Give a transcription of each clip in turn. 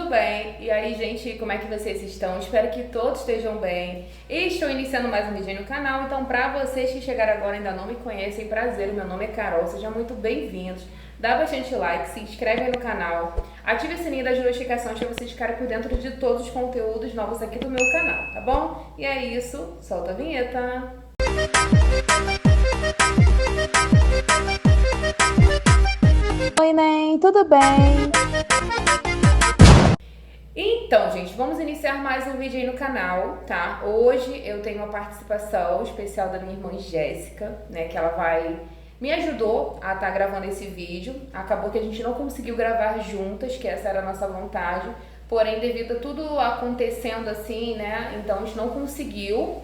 tudo bem? E aí, gente, como é que vocês estão? Espero que todos estejam bem. E estou iniciando mais um vídeo no canal, então para vocês que chegaram agora e ainda não me conhecem, prazer, meu nome é Carol, sejam muito bem-vindos. Dá bastante like, se inscreve aí no canal, ative o sininho das notificações para vocês ficarem por dentro de todos os conteúdos novos aqui do meu canal, tá bom? E é isso, solta a vinheta! Oi, Nen, tudo bem? Então, gente, vamos iniciar mais um vídeo aí no canal, tá? Hoje eu tenho uma participação especial da minha irmã Jéssica, né? Que ela me ajudou a estar gravando esse vídeo. Acabou que a gente não conseguiu gravar juntas, que essa era a nossa vontade. Porém, devido a tudo acontecendo assim, né? Então a gente não conseguiu.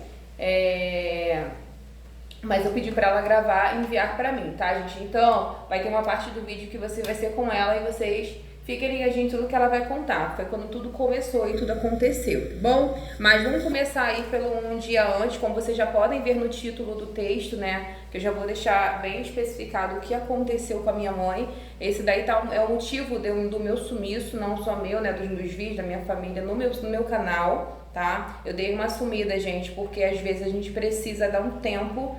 Mas eu pedi pra ela gravar e enviar pra mim, tá, gente? Então, vai ter uma parte do vídeo que você vai ser com ela e vocês fiquem ligadinhos em tudo que ela vai contar. Foi quando tudo começou e tudo aconteceu, tá bom? Mas vamos começar aí pelo um dia antes, como vocês já podem ver no título do texto, né? Que eu já vou deixar bem especificado o que aconteceu com a minha mãe. Esse daí é o motivo do meu sumiço, não só meu, né? Dos meus vídeos, da minha família, no meu canal, tá? Eu dei uma sumida, gente, porque às vezes a gente precisa dar um tempo.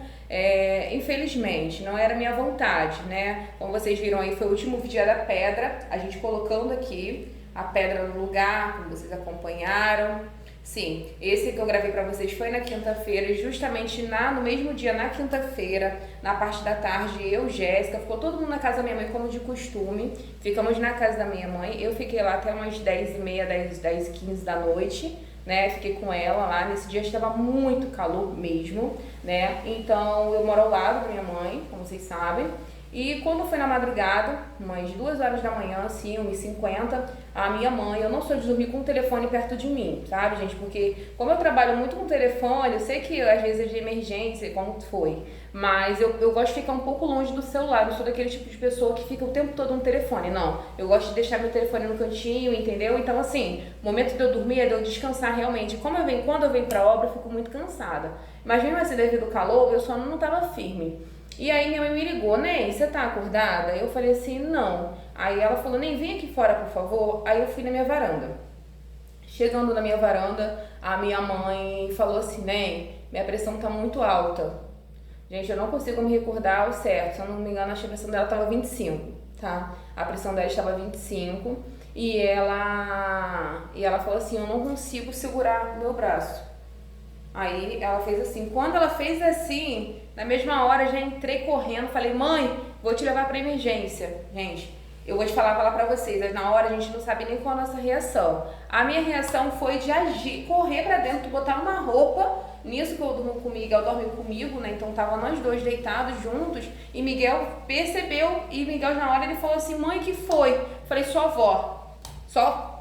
Infelizmente, não era minha vontade, né? Como vocês viram aí, foi o último vídeo da pedra, a gente colocando aqui a pedra no lugar, como vocês acompanharam. Sim, esse que eu gravei pra vocês foi na quinta-feira, e justamente no mesmo dia, na quinta-feira, na parte da tarde, eu, Jéssica, ficou todo mundo na casa da minha mãe, como de costume. Ficamos na casa da minha mãe, eu fiquei lá até umas 10h30, 10h15 da noite, né? Fiquei com ela lá, nesse dia estava muito calor mesmo, né? Então eu moro ao lado da minha mãe, como vocês sabem. E quando foi na madrugada, umas 2 horas da manhã, assim, 1h50, a minha mãe, eu não sou de dormir com o telefone perto de mim, sabe, gente? Porque como eu trabalho muito com o telefone, eu sei que às vezes é de emergência, como foi, mas eu gosto de ficar um pouco longe do celular, eu não sou daquele tipo de pessoa que fica o tempo todo no telefone, não. Eu gosto de deixar meu telefone no cantinho, entendeu? Então, assim, o momento de eu dormir é de eu descansar realmente. Quando eu venho pra obra, eu fico muito cansada. Mas mesmo assim, devido ao calor, meu sono não tava firme. E aí minha mãe me ligou, Ney, você tá acordada? Eu falei assim, não. Aí ela falou, Ney, vem aqui fora, por favor. Aí eu fui na minha varanda. Chegando na minha varanda, a minha mãe falou assim, Ney, minha pressão tá muito alta. Gente, eu não consigo me recordar ao certo. Se eu não me engano, acho que a pressão dela tava 25, tá? A pressão dela estava 25 e ela falou assim, eu não consigo segurar o meu braço. Aí ela fez assim, quando ela fez assim, na mesma hora já entrei correndo, falei, mãe, vou te levar pra emergência. Gente, eu vou te falar pra vocês, na hora a gente não sabe nem qual a nossa reação. A minha reação foi de agir, correr pra dentro, botar uma roupa, nisso que eu durmo com o Miguel, dormiu comigo, né, então tava nós dois deitados juntos, e Miguel percebeu, e Miguel na hora ele falou assim, mãe, que foi? Falei, sua avó.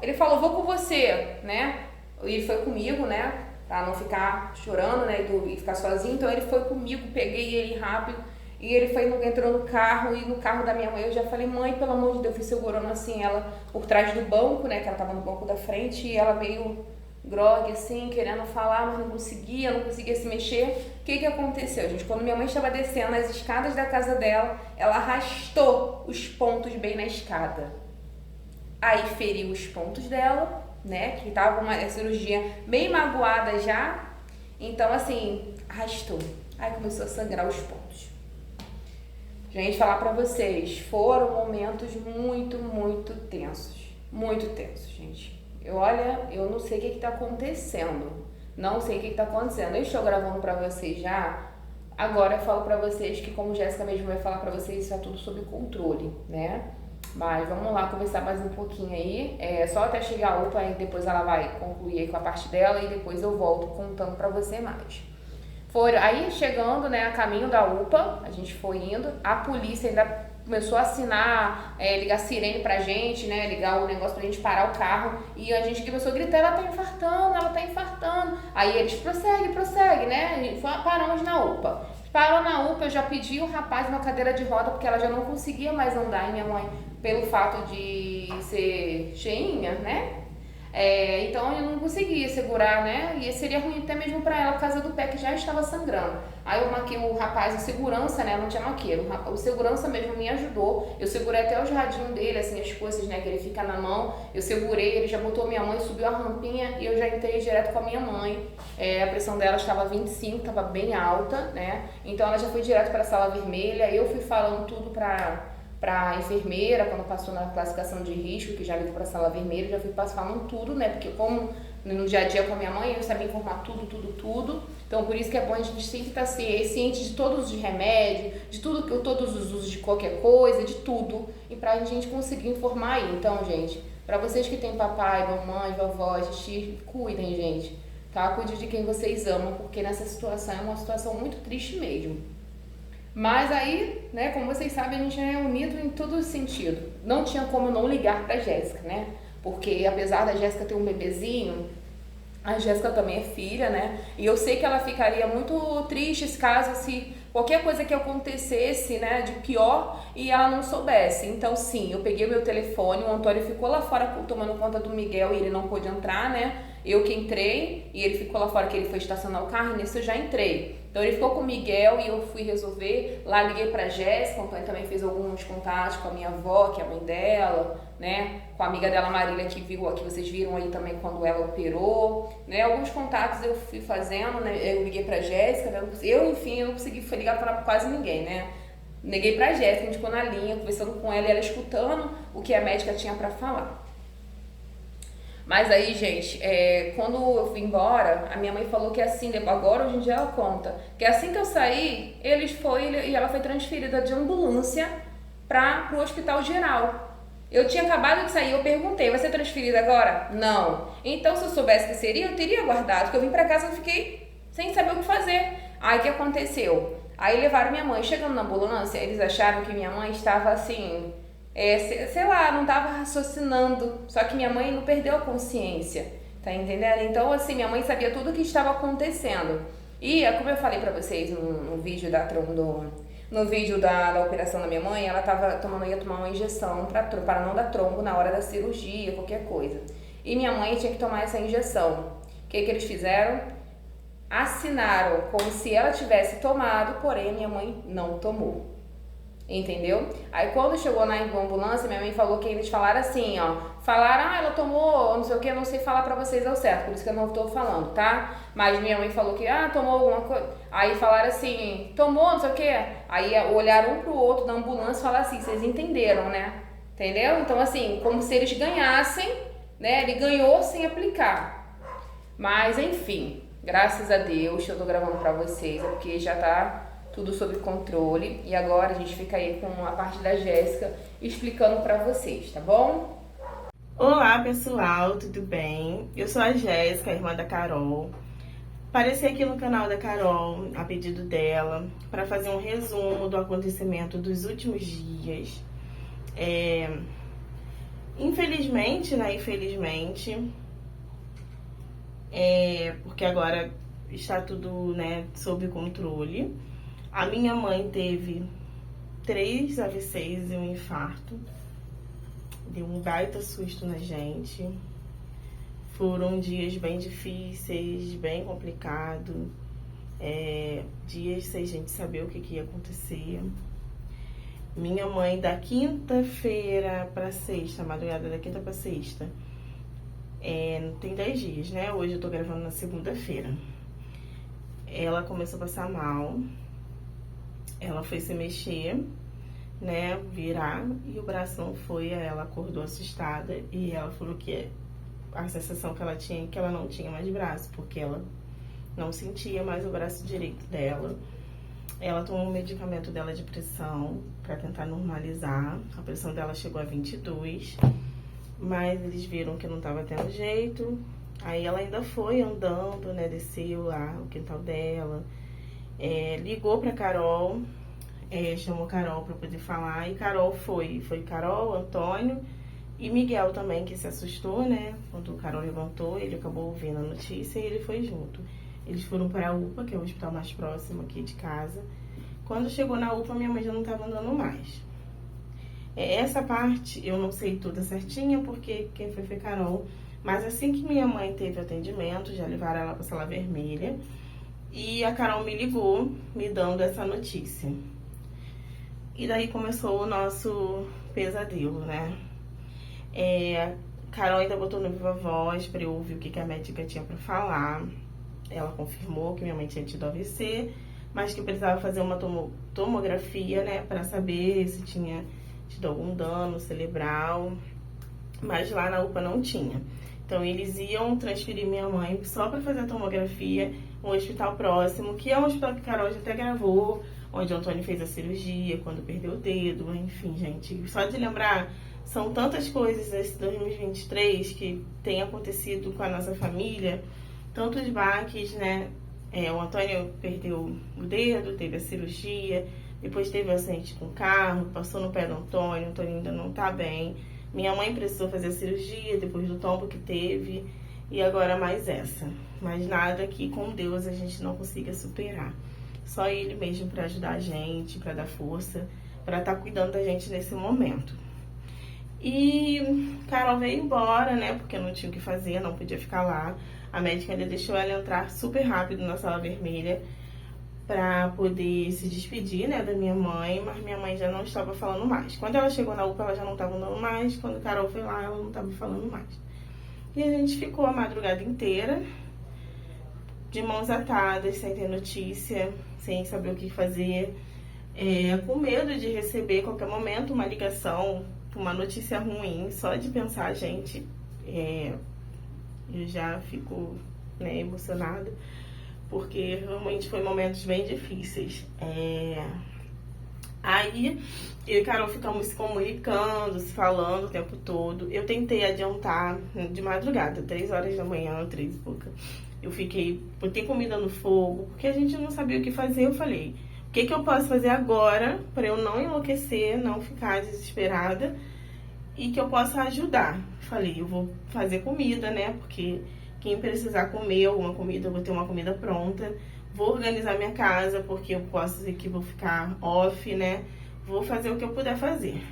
Ele falou, vou com você, né, e ele foi comigo, né, pra não ficar chorando, né, e ficar sozinho. Então ele foi comigo, peguei ele rápido e ele entrou no carro, e no carro da minha mãe eu já falei, mãe, pelo amor de Deus, fui segurando assim ela por trás do banco, né, que ela tava no banco da frente, e ela meio grogue assim, querendo falar, mas não conseguia se mexer. O que aconteceu, gente? Quando minha mãe estava descendo as escadas da casa dela, ela arrastou os pontos bem na escada. Aí feriu os pontos dela, né, que tava uma cirurgia bem magoada já, então assim, arrastou, aí começou a sangrar os pontos. Gente, falar pra vocês, foram momentos muito, muito tensos, gente. Eu não sei o que tá acontecendo, eu estou gravando pra vocês já, agora eu falo pra vocês que, como Jéssica mesmo vai falar pra vocês, isso é tudo sob controle, né. Mas vamos lá conversar mais um pouquinho aí, só até chegar a UPA, aí depois ela vai concluir aí com a parte dela e depois eu volto contando pra você mais. Aí chegando, né, a caminho da UPA, a gente foi indo, a polícia ainda começou a assinar, ligar sirene pra gente, né, ligar o negócio pra gente parar o carro, e a gente começou a gritar, ela tá infartando. Aí eles, prossegue, né, e paramos na UPA. Parou na UPA, eu já pedi o rapaz uma cadeira de roda, porque ela já não conseguia mais andar, e minha mãe, pelo fato de ser cheinha, né, Então eu não conseguia segurar, né? E seria ruim até mesmo pra ela por causa do pé que já estava sangrando. Aí eu maquei o rapaz, o segurança, né? Não tinha maqueiro. O segurança mesmo me ajudou. Eu segurei até o radinho dele, assim, as coisas, né? Que ele fica na mão. Eu segurei, ele já botou minha mãe, subiu a rampinha e eu já entrei direto com a minha mãe. A pressão dela estava 25, estava bem alta, né? Então ela já foi direto para a sala vermelha. Eu fui falando tudo pra enfermeira, quando passou na classificação de risco, que já levou para a sala vermelha, já fui falando tudo, né? Porque como no dia a dia com a minha mãe, eu sabia informar tudo. Então por isso que é bom a gente sempre estar ciente de todos os remédios, de tudo, todos os usos de qualquer coisa, de tudo, e pra gente conseguir informar aí. Então, gente, pra vocês que tem papai, mamãe, vovó, cuidem, gente, tá? Cuide de quem vocês amam, porque nessa situação é uma situação muito triste mesmo. Mas aí, né, como vocês sabem, a gente é unido em todo sentido. Não tinha como não ligar pra Jéssica, né? Porque apesar da Jéssica ter um bebezinho, a Jéssica também é filha, né? E eu sei que ela ficaria muito triste se qualquer coisa que acontecesse, né, de pior e ela não soubesse. Então, sim, eu peguei o meu telefone, o Antônio ficou lá fora tomando conta do Miguel e ele não pôde entrar, né? Eu que entrei e ele ficou lá fora que ele foi estacionar o carro e nisso eu já entrei. Então ele ficou com o Miguel e eu fui resolver. Lá liguei pra Jéssica, o Antônio também fez alguns contatos com a minha avó, que é a mãe dela, né? Com a amiga dela, Marília, que vocês viram aí também quando ela operou, né? Alguns contatos eu fui fazendo, né? Eu liguei pra Jéssica, né? Eu não consegui ligar pra quase ninguém, né? Liguei pra Jéssica, a gente ficou na linha, conversando com ela e ela escutando o que a médica tinha pra falar. Mas aí, gente, quando eu fui embora, a minha mãe falou que assim, agora hoje em dia ela conta, que assim que eu saí, e ela foi transferida de ambulância pro hospital geral. Eu tinha acabado de sair, eu perguntei, vai ser transferida agora? Não. Então, se eu soubesse que seria, eu teria guardado, porque eu vim pra casa e fiquei sem saber o que fazer. Aí, o que aconteceu? Aí levaram minha mãe, chegando na ambulância, eles acharam que minha mãe estava assim... sei lá, não tava raciocinando, só que minha mãe não perdeu a consciência, tá entendendo? Então, assim, minha mãe sabia tudo o que estava acontecendo. E, como eu falei pra vocês no vídeo da operação da minha mãe, ela ia tomar uma injeção para não dar trombo na hora da cirurgia, qualquer coisa. E minha mãe tinha que tomar essa injeção. O que eles fizeram? Assinaram como se ela tivesse tomado, porém minha mãe não tomou. Entendeu? Aí quando chegou na ambulância, minha mãe falou que eles falaram assim, ó. Falaram, ela tomou, não sei o que, eu não sei falar pra vocês ao certo, por isso que eu não tô falando, tá? Mas minha mãe falou que, tomou alguma coisa. Aí falaram assim, tomou, não sei o que. Aí olharam um pro outro da ambulância e falaram assim, vocês entenderam, né? Entendeu? Então assim, como se eles ganhassem, né? Ele ganhou sem aplicar. Mas enfim, graças a Deus, eu tô gravando pra vocês, é porque já tá tudo sob controle. E agora a gente fica aí com a parte da Jéssica explicando pra vocês, tá bom? Olá pessoal, tudo bem? Eu sou a Jéssica, irmã da Carol. Apareci aqui no canal da Carol, a pedido dela, para fazer um resumo do acontecimento dos últimos dias. Infelizmente, né? Porque agora está tudo, né, sob controle. A minha mãe teve 3 AVCs e um infarto. Deu um baita susto na gente. Foram dias bem difíceis, bem complicados. Dias sem a gente saber o que ia acontecer. Minha mãe, da quinta-feira para sexta, madrugada da quinta para sexta, tem 10 dias, né? Hoje eu tô gravando na segunda-feira. Ela começou a passar mal. Ela foi se mexer, né, virar, e o braço não foi. Aí ela acordou assustada e ela falou que a sensação que ela tinha é que ela não tinha mais braço, porque ela não sentia mais o braço direito dela. Ela tomou um medicamento dela de pressão para tentar normalizar. A pressão dela chegou a 22, mas eles viram que não estava tendo jeito. Aí ela ainda foi andando, né, desceu lá o quintal dela. Ligou pra Carol, chamou Carol pra poder falar, e Carol foi Carol, Antônio e Miguel também, que se assustou, né? Quando o Carol levantou, ele acabou ouvindo a notícia e ele foi junto. Eles foram para a UPA, que é o hospital mais próximo aqui de casa. Quando chegou na UPA, minha mãe já não estava andando mais. Essa parte eu não sei toda certinha, porque quem foi Carol. Mas assim que minha mãe teve o atendimento, já levaram ela pra sala vermelha. E a Carol me ligou, me dando essa notícia. E daí começou o nosso pesadelo, né? Carol ainda botou no Viva Voz pra eu ouvir o que a médica tinha pra falar. Ela confirmou que minha mãe tinha tido AVC, mas que precisava fazer uma tomografia, né? Pra saber se tinha tido algum dano cerebral. Mas lá na UPA não tinha. Então, eles iam transferir minha mãe só pra fazer a tomografia no hospital próximo, que é um hospital que a Carol já até gravou, onde o Antônio fez a cirurgia, quando perdeu o dedo, enfim, gente. Só de lembrar, são tantas coisas esse 2023 que tem acontecido com a nossa família, tantos baques, né? O Antônio perdeu o dedo, teve a cirurgia, depois teve um acidente com o carro, passou no pé do Antônio, o Antônio ainda não tá bem. Minha mãe precisou fazer a cirurgia depois do tombo que teve. E agora mais essa. Mas nada que com Deus a gente não consiga superar. Só Ele mesmo para ajudar a gente, para dar força, para estar cuidando da gente nesse momento. E Carol veio embora, né? Porque não tinha o que fazer, não podia ficar lá. A médica ainda deixou ela entrar super rápido na sala vermelha para poder se despedir, né, da minha mãe, mas minha mãe já não estava falando mais. Quando ela chegou na UPA, ela já não estava andando mais, quando a Carol foi lá, ela não estava falando mais. E a gente ficou a madrugada inteira, de mãos atadas, sem ter notícia, sem saber o que fazer, com medo de receber a qualquer momento uma ligação, uma notícia ruim, só de pensar, gente, eu já fico, né, emocionada. Porque realmente foi momentos bem difíceis. Aí, eu e Carol ficamos se comunicando, se falando o tempo todo. Eu tentei adiantar de madrugada, 3 horas da manhã, 3 e pouca. Botei comida no fogo, porque a gente não sabia o que fazer. Eu falei, o que eu posso fazer agora para eu não enlouquecer, não ficar desesperada e que eu possa ajudar? Falei, eu vou fazer comida, né, porque quem precisar comer alguma comida, eu vou ter uma comida pronta. Vou organizar minha casa, porque eu posso dizer que vou ficar off, né? Vou fazer o que eu puder fazer.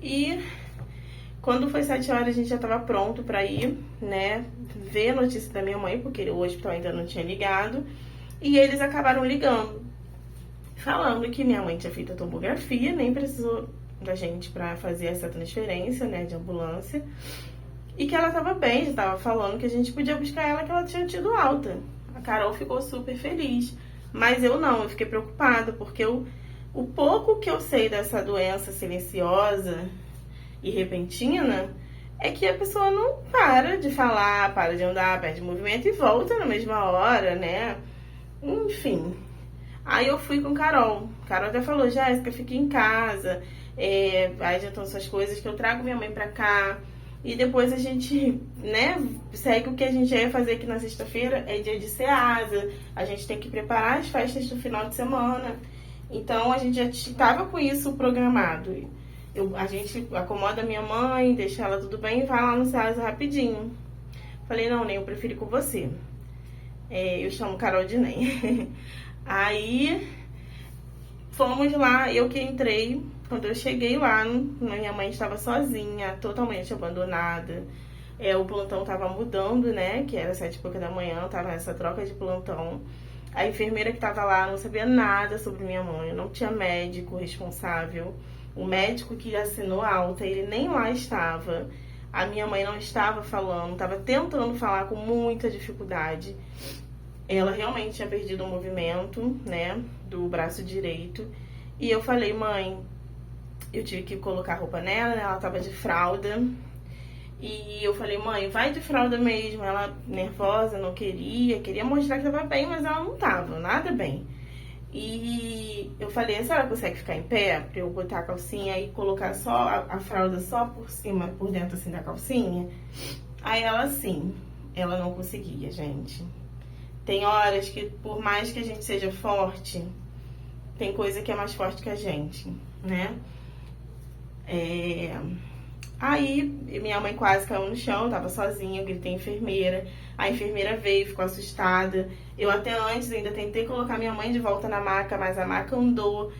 E quando foi 7 horas, a gente já estava pronto para ir, né? Ver a notícia da minha mãe, porque o hospital ainda não tinha ligado. E eles acabaram ligando, falando que minha mãe tinha feito a tomografia, nem precisou da gente para fazer essa transferência, né, de ambulância. E que ela tava bem, já tava falando que a gente podia buscar ela, que ela tinha tido alta. A Carol ficou super feliz. Mas eu não, eu fiquei preocupada, porque o pouco que eu sei dessa doença silenciosa e repentina é que a pessoa não para de falar, para de andar, perde movimento e volta na mesma hora, né? Enfim. Aí eu fui com Carol. Carol até falou, Jéssica, fica em casa, vai adiantando essas coisas, que eu trago minha mãe pra cá. E depois a gente, né, segue o que a gente ia fazer aqui na sexta-feira, é dia de Ceasa, a gente tem que preparar as festas do final de semana. Então a gente já estava com isso programado. A gente acomoda minha mãe, deixa ela tudo bem e vai lá no Ceasa rapidinho. Falei, não, nem eu prefiro ir com você. Eu chamo Carol de Nem. Aí fomos lá, eu que entrei. Quando eu cheguei lá, minha mãe estava sozinha, totalmente abandonada. O plantão estava mudando, né? Que era 7 e pouca da manhã, tava nessa troca de plantão. A enfermeira que estava lá não sabia nada sobre minha mãe, não tinha médico responsável. O médico que assinou a alta, ele nem lá estava. A minha mãe não estava falando, estava tentando falar com muita dificuldade. Ela realmente tinha perdido o movimento, né? Do braço direito. E eu falei, mãe, eu tive que colocar roupa nela, né? Ela tava de fralda. E eu falei, mãe, vai de fralda mesmo. Ela nervosa, não queria mostrar que tava bem, mas ela não tava, nada bem. E eu falei, a senhora consegue ficar em pé pra eu botar a calcinha e colocar só a fralda só por cima, por dentro assim da calcinha? Aí ela sim, ela não conseguia, gente. Tem horas que, por mais que a gente seja forte, tem coisa que é mais forte que a gente, né? Aí minha mãe quase caiu no chão, tava sozinha, eu gritei enfermeira. A enfermeira veio, ficou assustada. Eu até antes ainda tentei colocar minha mãe de volta na maca, mas a maca andou.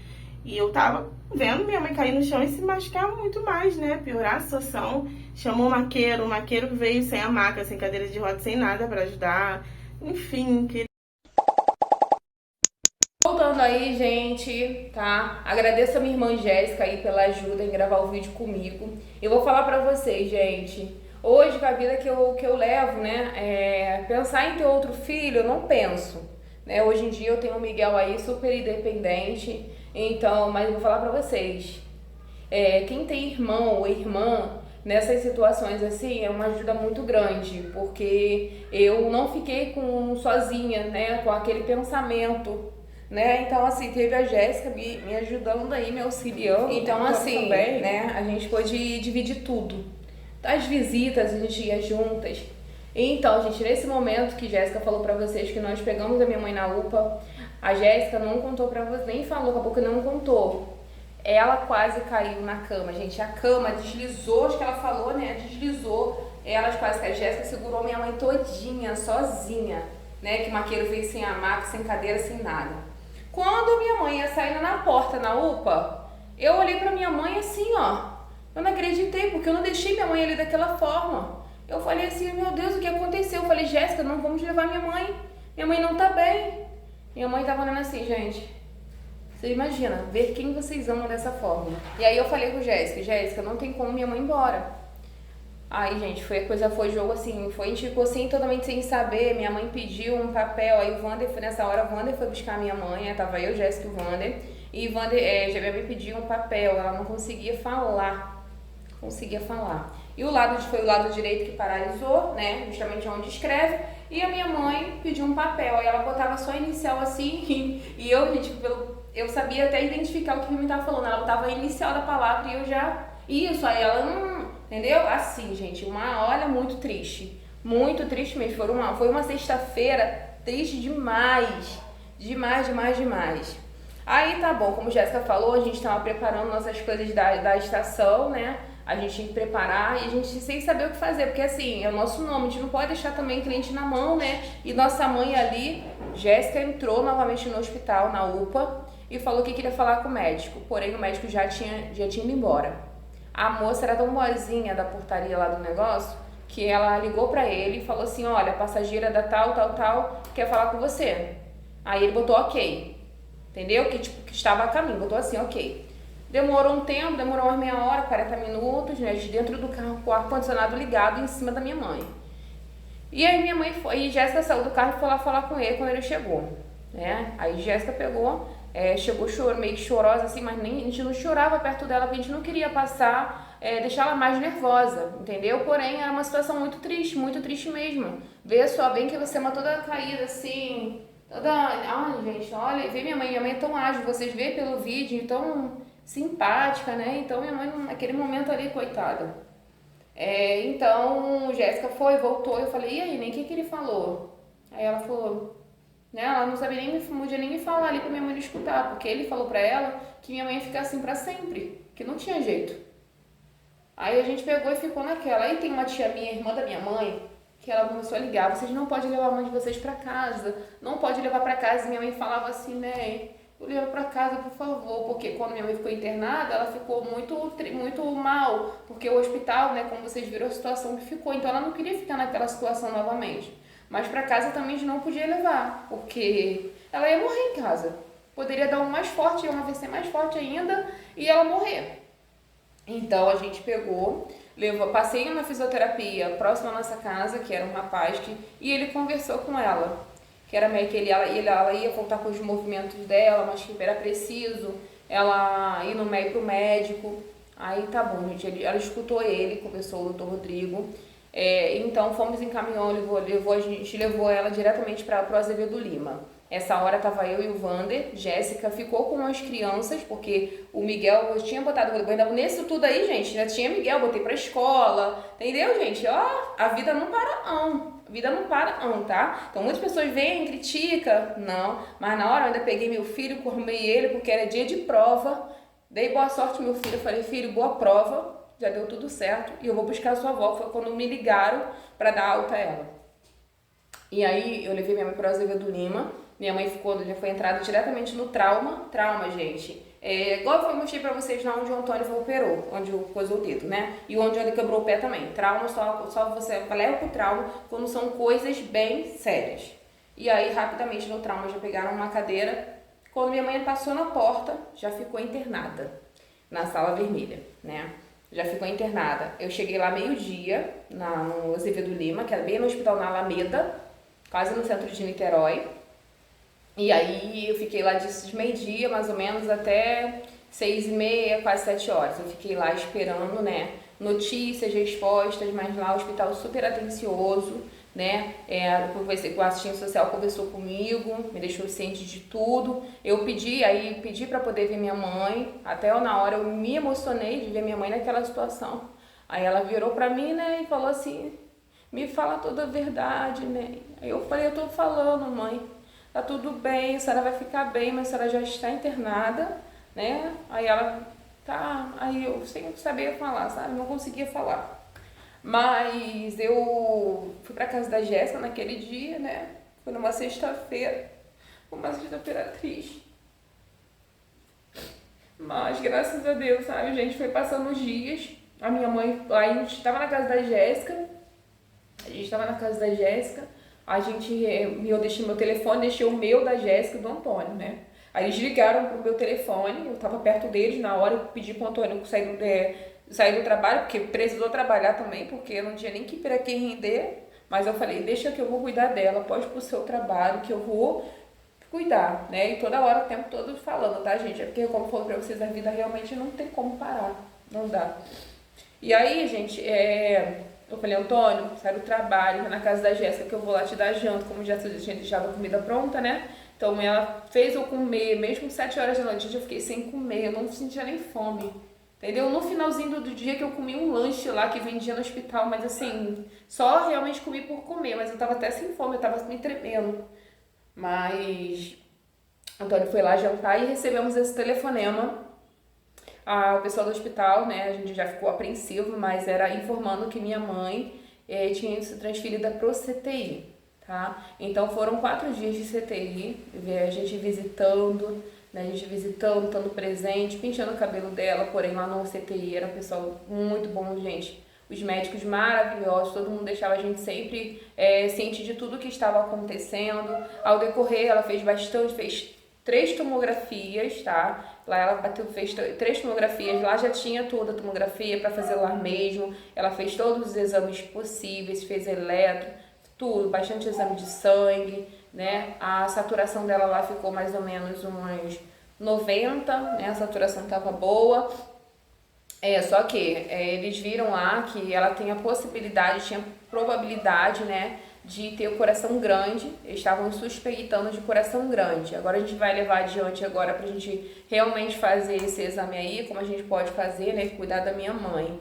E eu tava vendo minha mãe cair no chão e se machucar muito mais, né? Piorar a situação. Chamou o maqueiro veio sem a maca, sem cadeira de roda, sem nada pra ajudar. Enfim, que... Voltando aí, gente, tá? Agradeço a minha irmã Jéssica aí pela ajuda em gravar o vídeo comigo. Eu vou falar pra vocês, gente. Hoje, com a vida que eu levo, né? Pensar em ter outro filho, eu não penso. Né? Hoje em dia eu tenho o Miguel aí super independente. Então, mas eu vou falar pra vocês. Quem tem irmão ou irmã nessas situações assim é uma ajuda muito grande, porque eu não fiquei sozinha, né? Com aquele pensamento. Né? Então, assim, teve a Jéssica me ajudando aí, me auxiliando. Então, assim, também, né? A gente pôde dividir tudo. As visitas, a gente ia juntas. Então, gente, nesse momento que Jéssica falou pra vocês que nós pegamos a minha mãe na UPA, a Jéssica não contou pra vocês, nem falou, acabou que não contou. Ela quase caiu na cama, gente. A cama deslizou, acho que ela falou, né? Deslizou. Ela quase caiu. A Jéssica segurou minha mãe todinha, sozinha, né? Que o maqueiro veio sem a maca, sem cadeira, sem nada. Quando minha mãe ia saindo na porta na UPA, eu olhei pra minha mãe assim, ó. Eu não acreditei, porque eu não deixei minha mãe ali daquela forma. Eu falei assim, meu Deus, o que aconteceu? Eu falei, Jéssica, não vamos levar minha mãe. Minha mãe não tá bem. Minha mãe tava olhando assim, gente. Você imagina, ver quem vocês amam dessa forma. E aí eu falei com Jéssica, não tem como minha mãe ir embora. Aí, gente, foi jogo assim, a gente ficou assim, totalmente sem saber. Minha mãe pediu um papel, aí o Wander foi nessa hora, o Wander foi buscar minha mãe, tava eu, Jéssica e o Wander. E minha mãe pediu um papel, ela não conseguia falar. E foi o lado direito que paralisou, né, justamente onde escreve. E a minha mãe pediu um papel, aí ela botava só a inicial assim, e eu, gente, eu sabia até identificar o que minha mãe tava falando. Ela botava a inicial da palavra e eu já... Isso, aí ela entendeu? Assim, gente, olha, muito triste mesmo. Foi uma sexta-feira triste demais. Demais. Aí tá bom, como a Jéssica falou, a gente tava preparando nossas coisas da estação, né? A gente tinha que preparar e a gente sem saber o que fazer, porque assim, é o nosso nome, a gente não pode deixar também cliente na mão, né? E nossa mãe ali, Jéssica, entrou novamente no hospital, na UPA, e falou que queria falar com o médico, porém o médico já tinha ido embora. A moça era tão boazinha da portaria lá do negócio, que ela ligou pra ele e falou assim, olha, a passageira da tal, quer falar com você. Aí ele botou ok, entendeu? Que estava a caminho, botou assim, ok. Demorou um tempo, demorou umas meia hora, 40 minutos, né, dentro do carro com o ar-condicionado ligado em cima da minha mãe. E aí minha mãe e Jéssica saiu do carro e foi lá falar com ele quando ele chegou, né? Aí Jéssica pegou, chegou meio que chorosa assim, mas a gente não chorava perto dela, porque a gente não queria deixar ela mais nervosa, entendeu? Porém, era uma situação muito triste mesmo. Ver só bem que você é uma toda caída assim, ai, gente, olha, ver minha mãe é tão ágil, vocês vê pelo vídeo, tão simpática, né? Então minha mãe naquele momento ali, coitada. Então Jéssica voltou, eu falei, e aí, nem o que ele falou? Aí ela falou, né? Ela não sabia não podia nem me falar ali pra minha mãe não escutar, porque ele falou pra ela que minha mãe ia ficar assim pra sempre, que não tinha jeito. Aí a gente pegou e ficou naquela. Aí tem uma tia minha, irmã da minha mãe, que ela começou a ligar, vocês não podem levar a mãe de vocês pra casa, não pode levar pra casa. E minha mãe falava assim, né? Eu levo pra casa, por favor, porque quando minha mãe ficou internada, ela ficou muito mal, porque o hospital, né, como vocês viram a situação que ficou, então ela não queria ficar naquela situação novamente. Mas pra casa também a gente não podia levar, porque ela ia morrer em casa. Poderia dar um mais forte, um AVC mais forte ainda, e ela morrer. Então a gente pegou, passei uma fisioterapia próxima à nossa casa, que era um rapaz, e ele conversou com ela. Que era meio que ela ia voltar com os movimentos dela, mas que era preciso ela ir pro médico. Aí tá bom, gente, ela escutou ele, conversou o doutor Rodrigo. Então fomos encaminhando, a gente levou ela diretamente para o Azevedo Lima. Essa hora tava eu e o Wander, Jéssica ficou com as crianças, porque o Miguel, eu tinha botado ainda nesse tudo aí, gente, já tinha Miguel, botei pra escola, entendeu, gente? Ó, a vida não para não. A vida não para não, tá? Então muitas pessoas vêm, criticam, não, mas na hora eu ainda peguei meu filho, corromei ele, porque era dia de prova, dei boa sorte ao meu filho, falei, filho, boa prova, já deu tudo certo, e eu vou buscar a sua avó. Foi quando me ligaram pra dar alta a ela. E aí eu levei minha mãe para o Azevedo Lima. Minha mãe já foi entrada diretamente no trauma, gente. Igual eu mostrei pra vocês lá onde o Antônio operou, onde coisou o dedo, né? E onde ele quebrou o pé também. Trauma só você leva pro trauma quando são coisas bem sérias. E aí, rapidamente, no trauma, já pegaram uma cadeira. Quando minha mãe passou na porta, já ficou internada na sala vermelha, né? Já ficou internada. Eu cheguei lá meio-dia, no Azevedo Lima, que era bem no hospital na Alameda, quase no centro de Niterói. E aí eu fiquei lá de meio-dia, mais ou menos, até 6h30, quase 7 horas. Eu fiquei lá esperando, né? Notícias, respostas, mas lá o hospital super atencioso, né? O assistente social conversou comigo, me deixou ciente de tudo. Eu pedi para poder ver minha mãe. Até na hora eu me emocionei de ver minha mãe naquela situação. Aí ela virou pra mim, né, e falou assim: me fala toda a verdade, né? Aí eu falei: eu tô falando, mãe. Tá tudo bem, a senhora vai ficar bem, mas a senhora já está internada, né? Aí ela, tá, aí eu sem saber falar, sabe? Não conseguia falar. Mas eu fui pra casa da Jéssica naquele dia, né? Foi numa sexta-feira, uma sexta-feira triste. Mas graças a Deus, sabe, gente, foi passando os dias. A minha mãe, aí a gente tava na casa da Jéssica, eu deixei meu telefone, deixei o meu da Jéssica e do Antônio, né? Aí eles ligaram pro meu telefone, eu tava perto deles, na hora eu pedi pro Antônio sair do trabalho, porque precisou trabalhar também, porque eu não tinha nem que para quem render, mas eu falei: deixa que eu vou cuidar dela, pode ir pro seu trabalho, que eu vou cuidar, né? E toda hora, o tempo todo falando, tá, gente? É porque, como eu falei pra vocês, a vida realmente não tem como parar, não dá. E aí, gente, eu falei: Antônio, sai do trabalho, na casa da Jéssica, que eu vou lá te dar janta, como já tinha deixado a comida pronta, né? Então ela fez eu comer, mesmo 7 horas da noite, gente, eu fiquei sem comer, eu não sentia nem fome, entendeu? No finalzinho do dia que eu comi um lanche lá que vendia no hospital, mas assim, só realmente comi por comer, mas eu tava até sem fome, eu tava me tremendo. Mas Antônio foi lá jantar e recebemos esse telefonema. O pessoal do hospital, né, a gente já ficou apreensivo, mas era informando que minha mãe tinha sido transferida pro CTI, tá? Então foram 4 dias de CTI, a gente visitando, né, estando presente, penteando o cabelo dela, porém lá no CTI era um pessoal muito bom, gente. Os médicos maravilhosos, todo mundo deixava a gente sempre ciente de tudo que estava acontecendo. Ao decorrer, ela fez 3 tomografias, tá? Lá ela fez 3 tomografias, lá já tinha toda a tomografia para fazer lá mesmo. Ela fez todos os exames possíveis, fez eletro, tudo, bastante exame de sangue, né? A saturação dela lá ficou mais ou menos uns 90, né? A saturação estava boa. Só que eles viram lá que ela tinha probabilidade, né, de ter o coração grande. Eles estavam suspeitando de coração grande. Agora a gente vai levar adiante agora pra gente realmente fazer esse exame aí, como a gente pode fazer, né, cuidar da minha mãe.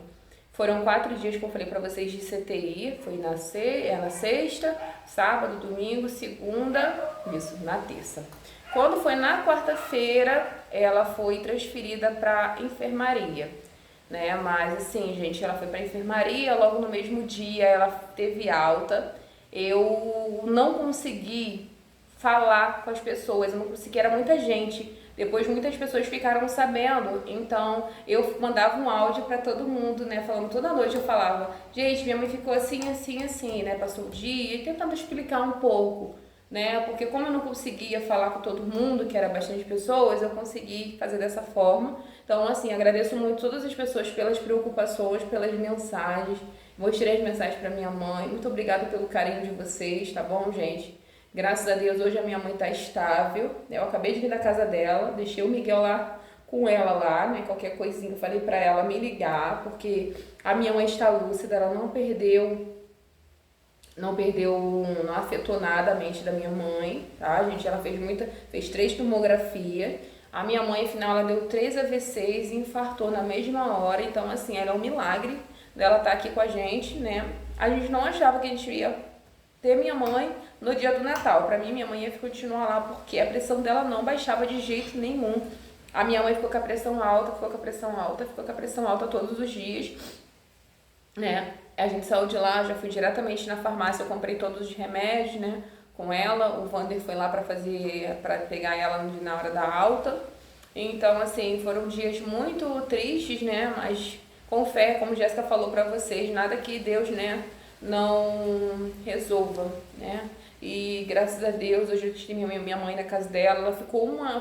Foram 4 dias que eu falei pra vocês de CTI, foi na sexta, sábado, domingo, segunda, isso, na terça. Quando foi na quarta-feira, ela foi transferida pra enfermaria, né? Mas assim, gente, ela foi pra enfermaria, logo no mesmo dia ela teve alta. Eu não consegui falar com as pessoas, eu não consegui, era muita gente. Depois muitas pessoas ficaram sabendo, então eu mandava um áudio pra todo mundo, né, falando toda noite, eu falava: gente, minha mãe ficou assim, assim, assim, né, passou o dia, e tentando explicar um pouco, né, porque como eu não conseguia falar com todo mundo, que era bastante pessoas, eu consegui fazer dessa forma. Então, assim, agradeço muito todas as pessoas pelas preocupações, pelas mensagens. Mostrei as mensagens para minha mãe. Muito obrigada pelo carinho de vocês, tá bom, gente? Graças a Deus, hoje a minha mãe tá estável. Eu acabei de vir da casa dela, deixei o Miguel lá com ela lá, né? Qualquer coisinha, eu falei pra ela me ligar, porque a minha mãe está lúcida, ela não afetou nada a mente da minha mãe, tá, gente? Ela fez 3 tomografias. A minha mãe, afinal, ela deu 3 AVCs e infartou na mesma hora. Então, assim, era um milagre dela estar aqui com a gente, né? A gente não achava que a gente ia ter minha mãe no dia do Natal. Pra mim, minha mãe ia continuar lá, porque a pressão dela não baixava de jeito nenhum. A minha mãe ficou com a pressão alta, ficou com a pressão alta todos os dias, né? A gente saiu de lá, já fui diretamente na farmácia, eu comprei todos os remédios, né, com ela. O Vander foi lá pra pegar ela na hora da alta. Então, assim, foram dias muito tristes, né? Mas com fé, como Jéssica falou pra vocês, nada que Deus, né, não resolva, né? E graças a Deus, hoje eu tive minha mãe na casa dela, ela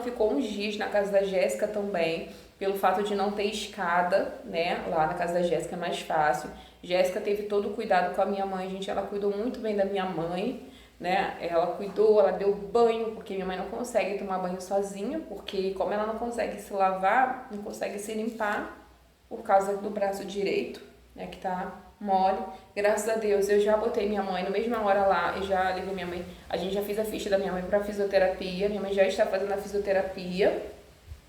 ficou uns dias na casa da Jéssica também, pelo fato de não ter escada, né? Lá na casa da Jéssica é mais fácil. Jéssica teve todo o cuidado com a minha mãe, gente, ela cuidou muito bem da minha mãe, né? Ela cuidou, ela deu banho, porque minha mãe não consegue tomar banho sozinha, porque como ela não consegue se lavar, não consegue se limpar por causa do braço direito, né, que tá mole. Graças a Deus, eu já botei minha mãe na mesma hora lá, e já levei minha mãe, a gente já fez a ficha da minha mãe pra fisioterapia, minha mãe já está fazendo a fisioterapia,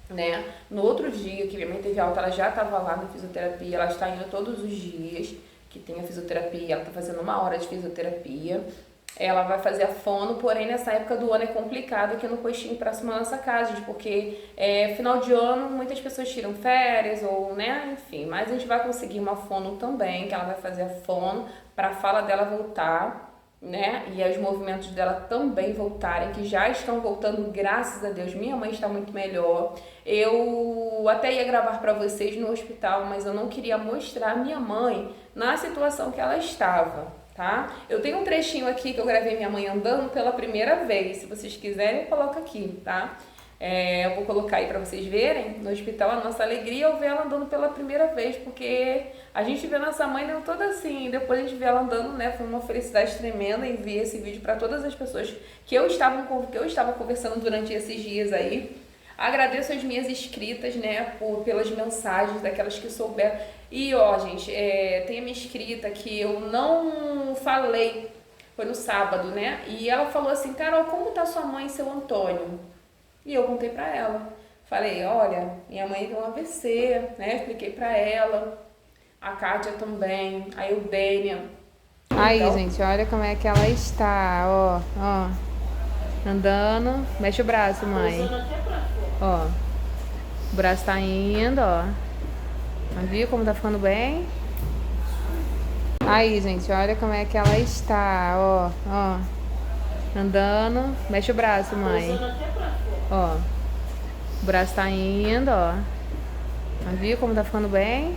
né? No outro dia que minha mãe teve alta, ela já estava lá na fisioterapia, ela está indo todos os dias que tem a fisioterapia, ela está fazendo 1 hora de fisioterapia. Ela vai fazer a fono, porém nessa época do ano é complicado aqui no postinho próximo à nossa casa, gente, porque final de ano muitas pessoas tiram férias ou, né, enfim, mas a gente vai conseguir uma fono também, que ela vai fazer a fono para a fala dela voltar, né, e os movimentos dela também voltarem, que já estão voltando, graças a Deus. Minha mãe está muito melhor. Eu até ia gravar para vocês no hospital, mas eu não queria mostrar a minha mãe na situação que ela estava, tá? Eu tenho um trechinho aqui que eu gravei minha mãe andando pela primeira vez. Se vocês quiserem, eu coloco aqui, tá? Eu vou colocar aí pra vocês verem no hospital a nossa alegria ao ver ela andando pela primeira vez, porque a gente vê nossa mãe não toda assim, depois a gente vê ela andando, né? Foi uma felicidade tremenda em ver esse vídeo para todas as pessoas que eu estava conversando durante esses dias aí. Agradeço as minhas inscritas, né, pelas mensagens daquelas que souberam. E ó, gente, tem a minha inscrita que eu não falei, foi no sábado, né? E ela falou assim: Carol, como tá sua mãe e seu Antônio? E eu contei pra ela. Falei: olha, minha mãe tem um AVC, né? Expliquei pra ela. A Kátia também, a Eudênia. Aí, Então, gente, olha como é que ela está, ó. Andando. Mexe o braço, mãe. Ó. O braço tá indo, ó. Mas viu como tá ficando bem? Aí, gente, olha como é que ela está, ó. Andando. Mexe o braço, mãe. Ó. O braço tá indo, ó. Mas viu como tá ficando bem?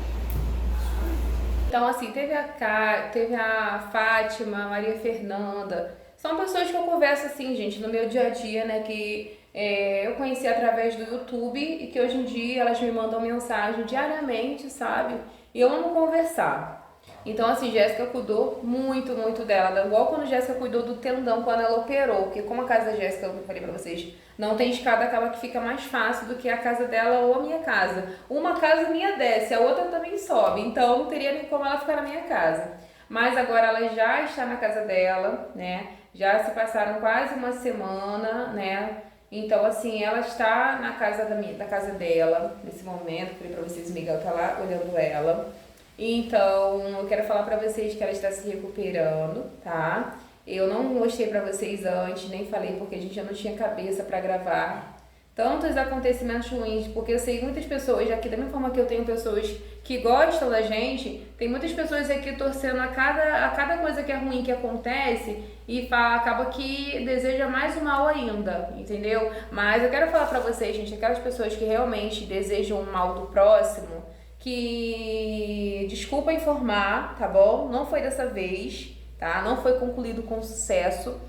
Então, assim, teve a Fátima, a Maria Fernanda. São pessoas que eu converso, assim, gente, no meu dia a dia, né? Que eu conheci através do YouTube e que hoje em dia elas me mandam mensagem diariamente, sabe? E eu amo conversar. Então, assim, Jéssica cuidou muito, muito dela. Igual quando Jéssica cuidou do tendão quando ela operou. Porque como a casa da Jéssica, eu falei pra vocês, não tem escada, acaba que fica mais fácil do que a casa dela ou a minha casa. Uma casa minha desce, a outra também sobe. Então, não teria nem como ela ficar na minha casa. Mas agora ela já está na casa dela, né? Já se passaram quase uma semana, né? Então, assim, ela está na casa da casa dela, nesse momento. Falei pra vocês, o Miguel tá lá olhando ela. Então, eu quero falar pra vocês que ela está se recuperando, tá? Eu não mostrei pra vocês antes, nem falei, porque a gente já não tinha cabeça pra gravar tantos acontecimentos ruins, porque eu sei muitas pessoas, aqui da mesma forma que eu tenho pessoas que gostam da gente, tem muitas pessoas aqui torcendo a cada coisa que é ruim que acontece e acaba que deseja mais o mal ainda, entendeu? Mas eu quero falar pra vocês, gente, aquelas pessoas que realmente desejam o mal do próximo, que desculpa informar, tá bom? Não foi dessa vez, tá? Não foi concluído com sucesso,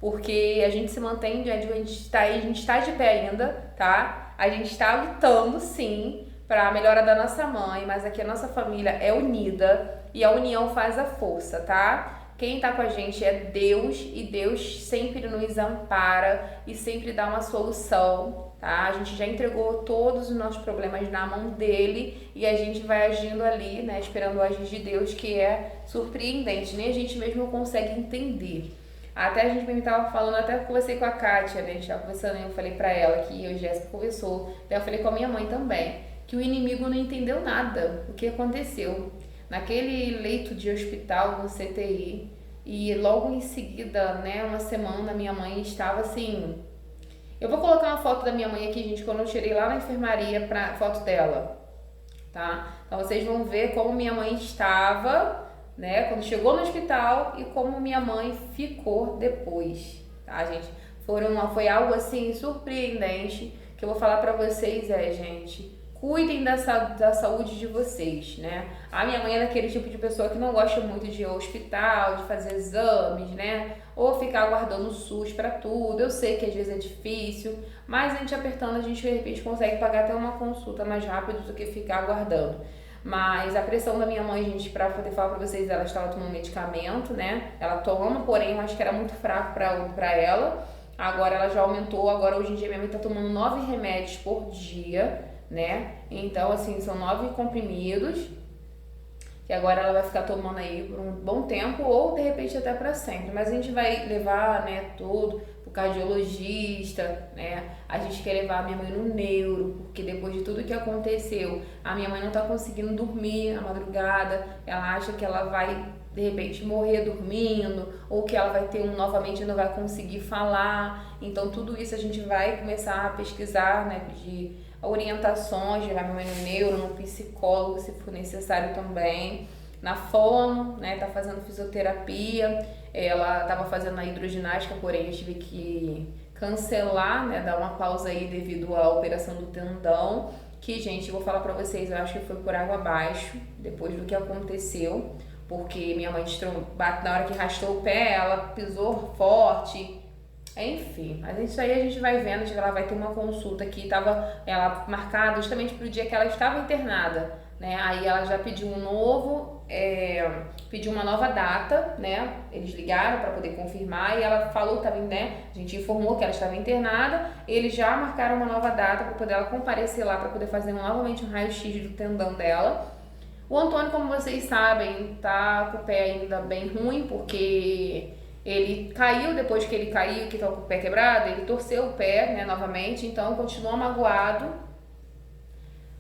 porque a gente se mantém, a gente está de pé ainda, tá? A gente está lutando, sim, para a melhora da nossa mãe, mas aqui a nossa família é unida e a união faz a força, tá? Quem tá com a gente é Deus e Deus sempre nos ampara e sempre dá uma solução, tá? A gente já entregou todos os nossos problemas na mão dele e a gente vai agindo ali, né? Esperando o agir de Deus, que é surpreendente, nem a gente mesmo consegue entender. Até a gente mesmo tava falando, até conversei com a Kátia, né? A gente tava conversando, eu falei pra ela que eu e a Jéssica conversou, daí eu falei com a minha mãe também, que o inimigo não entendeu nada o que aconteceu. Naquele leito de hospital, no CTI, e logo em seguida, né, uma semana, minha mãe estava assim... Eu vou colocar uma foto da minha mãe aqui, gente, quando eu tirei lá na enfermaria, foto dela, tá? Então vocês vão ver como minha mãe estava, né, quando chegou no hospital e como minha mãe ficou depois, tá, gente? Foi algo, assim, surpreendente, que eu vou falar pra vocês é, gente, cuidem da saúde de vocês, né? A minha mãe é daquele tipo de pessoa que não gosta muito de ir ao hospital, de fazer exames, né? Ou ficar aguardando o SUS pra tudo. Eu sei que às vezes é difícil, mas a gente apertando, a gente de repente consegue pagar até uma consulta mais rápido do que ficar aguardando. Mas a pressão da minha mãe, gente, pra poder falar pra vocês, ela estava tomando medicamento, né? Ela toma, porém, eu acho que era muito fraco pra ela. Agora ela já aumentou, agora hoje em dia minha mãe tá tomando 9 remédios por dia, né? Então, assim, são 9 comprimidos, que agora ela vai ficar tomando aí por um bom tempo, ou de repente até pra sempre. Mas a gente vai levar, né, tudo pro cardiologista, né? A gente quer levar a minha mãe no neuro, porque depois de tudo que aconteceu, a minha mãe não tá conseguindo dormir à madrugada, ela acha que ela vai de repente morrer dormindo, ou que ela vai ter novamente não vai conseguir falar. Então tudo isso a gente vai começar a pesquisar, né, de orientações, levar minha mãe no neuro, no psicólogo, se for necessário também. Na fono, né, tá fazendo fisioterapia, ela tava fazendo a hidroginástica, porém eu tive que cancelar, né, dar uma pausa aí devido à operação do tendão, que, gente, eu vou falar pra vocês, eu acho que foi por água abaixo, depois do que aconteceu, porque minha mãe na hora que arrastou o pé, ela pisou forte. Enfim, mas isso aí a gente vai vendo, ela vai ter uma consulta que estava ela marcada justamente pro dia que ela estava internada, né? Aí ela já pediu pediu uma nova data, né? Eles ligaram para poder confirmar e ela falou também, né? A gente informou que ela estava internada, eles já marcaram uma nova data para poder ela comparecer lá para poder fazer novamente um raio-x do tendão dela. O Antônio, como vocês sabem, tá com o pé ainda bem ruim, porque ele caiu, depois que ele caiu, que tá com o pé quebrado, ele torceu o pé, né, novamente, então continua magoado.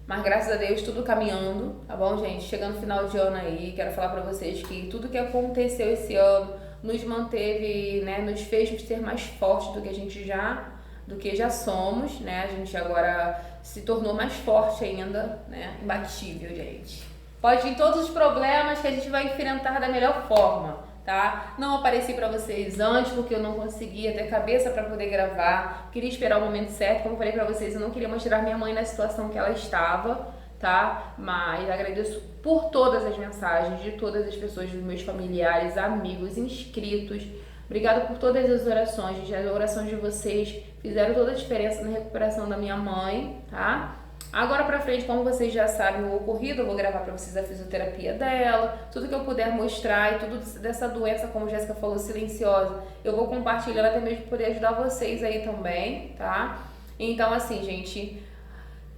Mas graças a Deus, tudo caminhando, tá bom, gente? Chegando no final de ano aí, quero falar pra vocês que tudo que aconteceu esse ano nos manteve, né, nos fez ser mais fortes do que já somos, né? A gente agora se tornou mais forte ainda, né? Imbatível, gente. Pode vir todos os problemas que a gente vai enfrentar da melhor forma, tá? Não apareci pra vocês antes porque eu não conseguia ter cabeça pra poder gravar. Queria esperar o momento certo, como eu falei pra vocês, eu não queria mostrar minha mãe na situação que ela estava, tá? Mas agradeço por todas as mensagens de todas as pessoas, dos meus familiares, amigos, inscritos. Obrigada por todas as orações, gente. As orações de vocês fizeram toda a diferença na recuperação da minha mãe, tá? Agora pra frente, como vocês já sabem o ocorrido, eu vou gravar pra vocês a fisioterapia dela, tudo que eu puder mostrar e tudo dessa doença, como a Jéssica falou, silenciosa, eu vou compartilhar até mesmo pra poder ajudar vocês aí também, tá? Então, assim, gente,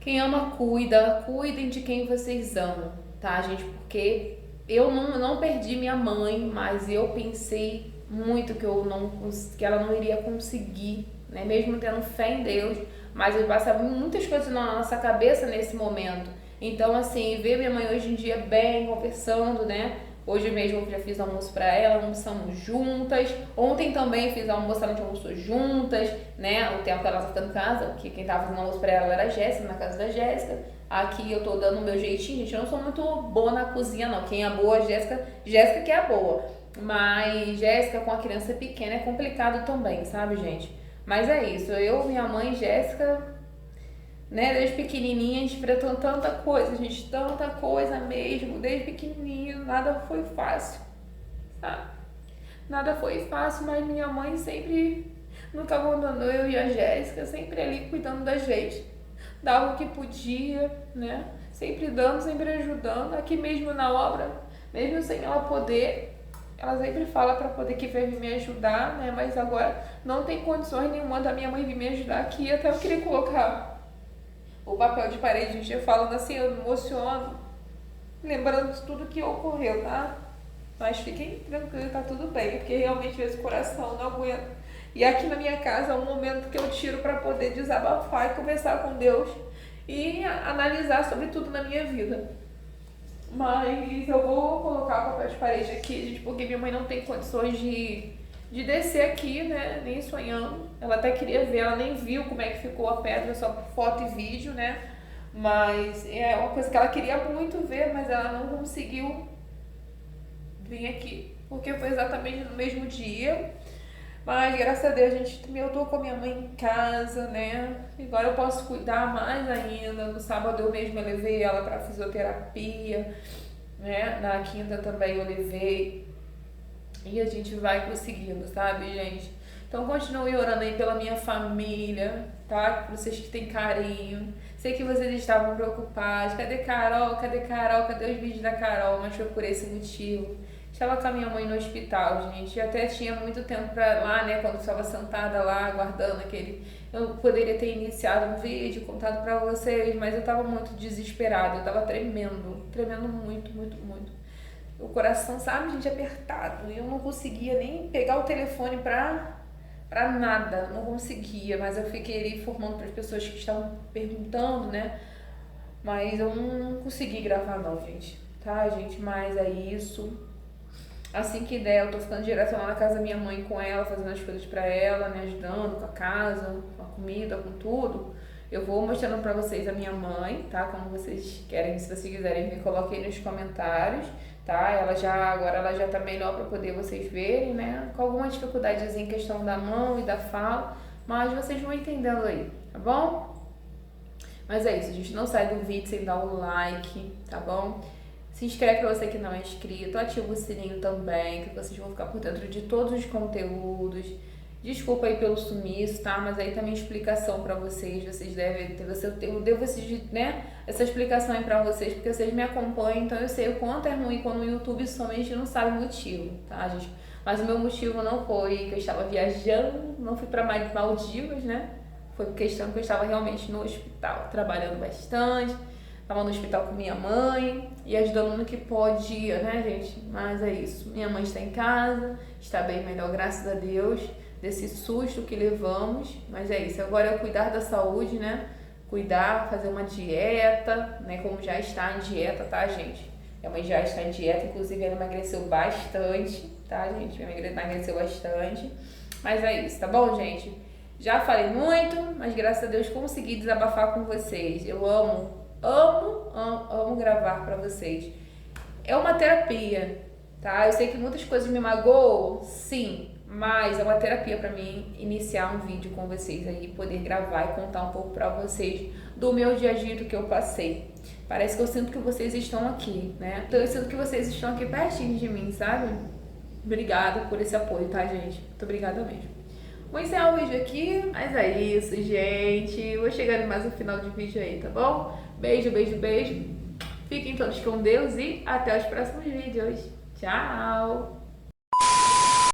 quem ama, cuidem de quem vocês amam, tá, gente? Porque eu não perdi minha mãe, mas eu pensei muito que ela não iria conseguir, né? Mesmo tendo fé em Deus, mas eu passava muitas coisas na nossa cabeça nesse momento. Então, assim, ver minha mãe hoje em dia bem, conversando, né? Hoje mesmo eu já fiz almoço pra ela, almoçamos juntas. Ontem também fiz almoço, a gente almoçou juntas, né? O tempo que ela tá ficando em casa, porque quem tava fazendo almoço pra ela era a Jéssica, na casa da Jéssica. Aqui eu tô dando o meu jeitinho, gente. Eu não sou muito boa na cozinha, não. Quem é boa é Jéssica que é boa. Mas Jéssica com a criança pequena é complicado também, sabe, gente? Mas é isso, eu, minha mãe, Jéssica, né, desde pequenininha a gente enfrentou tanta coisa, gente, tanta coisa mesmo, desde pequenininho, nada foi fácil, sabe? Nada foi fácil, mas minha mãe sempre nunca abandonou eu e a Jéssica, sempre ali cuidando da gente, dava o que podia, né, sempre dando, sempre ajudando, aqui mesmo na obra, mesmo sem ela poder. Ela sempre fala pra poder que vir me ajudar, né? Mas agora não tem condições nenhuma da minha mãe vir me ajudar aqui. Até eu queria colocar o papel de parede, gente. Eu falando assim, eu me emociono, lembrando de tudo que ocorreu, tá? Mas fiquem tranquilos, tá tudo bem, porque realmente esse coração não aguenta. E aqui na minha casa é um momento que eu tiro pra poder desabafar e conversar com Deus e analisar sobre tudo na minha vida. Mas eu vou colocar o papel de parede aqui, gente, porque minha mãe não tem condições de descer aqui, né, nem sonhando. Ela até queria ver, ela nem viu como é que ficou a pedra, só por foto e vídeo, né. Mas é uma coisa que ela queria muito ver, mas ela não conseguiu vir aqui, porque foi exatamente no mesmo dia. Mas graças a Deus, gente, eu tô com a minha mãe em casa, né? Agora eu posso cuidar mais ainda. No sábado eu mesma levei ela pra fisioterapia, né? Na quinta também eu levei. E a gente vai conseguindo, sabe, gente? Então continue orando aí pela minha família, tá? Vocês que têm carinho. Sei que vocês estavam preocupados. Cadê Carol? Cadê Carol? Cadê os vídeos da Carol? Mas foi por esse motivo. Estava com a minha mãe no hospital, gente. Eu até tinha muito tempo pra lá, né? Quando eu estava sentada lá, aguardando aquele... Eu poderia ter iniciado um vídeo, contado pra vocês, mas eu tava muito desesperada. Eu tava tremendo. Tremendo muito, muito, muito. O coração, sabe, gente, apertado. Eu não conseguia nem pegar o telefone pra nada. Não conseguia, mas eu fiquei ali informando para as pessoas que estavam perguntando, né? Mas eu não consegui gravar não, gente. Tá, gente? Mas é isso. Assim que der, eu tô ficando direto lá na casa da minha mãe com ela, fazendo as coisas pra ela, me ajudando com a casa, com a comida, com tudo. Eu vou mostrando pra vocês a minha mãe, tá? Como vocês querem, se vocês quiserem, me coloquem nos comentários, tá? Agora ela já tá melhor pra poder vocês verem, né? Com alguma dificuldadezinha em questão da mão e da fala, mas vocês vão entendendo aí, tá bom? Mas é isso, a gente não sai do vídeo sem dar o like, tá bom? Se inscreve pra você que não é inscrito, ativa o sininho também, que vocês vão ficar por dentro de todos os conteúdos. Desculpa aí pelo sumiço, tá? Mas aí também explicação pra vocês devem ter, eu devo né, essa explicação aí pra vocês, porque vocês me acompanham, então eu sei o quanto é ruim quando o YouTube somente não sabe o motivo, tá, gente? Mas o meu motivo não foi que eu estava viajando, não fui pra Maldivas, né? Foi por questão que eu estava realmente no hospital, trabalhando bastante. Tava no hospital com minha mãe e ajudando no que podia, né, gente? Mas é isso. Minha mãe está em casa, está bem melhor, graças a Deus, desse susto que levamos. Mas é isso. Agora é cuidar da saúde, né? Cuidar, fazer uma dieta, né? Como já está em dieta, tá, gente? Minha mãe já está em dieta, inclusive ela emagreceu bastante, tá, gente? Minha mãe emagreceu bastante. Mas é isso, tá bom, gente? Já falei muito, mas graças a Deus consegui desabafar com vocês. Eu amo gravar pra vocês. É uma terapia, tá? Eu sei que muitas coisas me magoam, sim, mas é uma terapia pra mim iniciar um vídeo com vocês aí, poder gravar e contar um pouco pra vocês do meu dia a dia, do que eu passei. Parece que eu sinto que vocês estão aqui, né? Então eu sinto que vocês estão aqui pertinho de mim, sabe? Obrigada por esse apoio, tá, gente? Muito obrigada mesmo. Vou encerrar o vídeo aqui, mas é isso, gente. Vou chegar mais no final de vídeo aí, tá bom? Beijo, beijo, beijo. Fiquem todos com Deus e até os próximos vídeos. Tchau!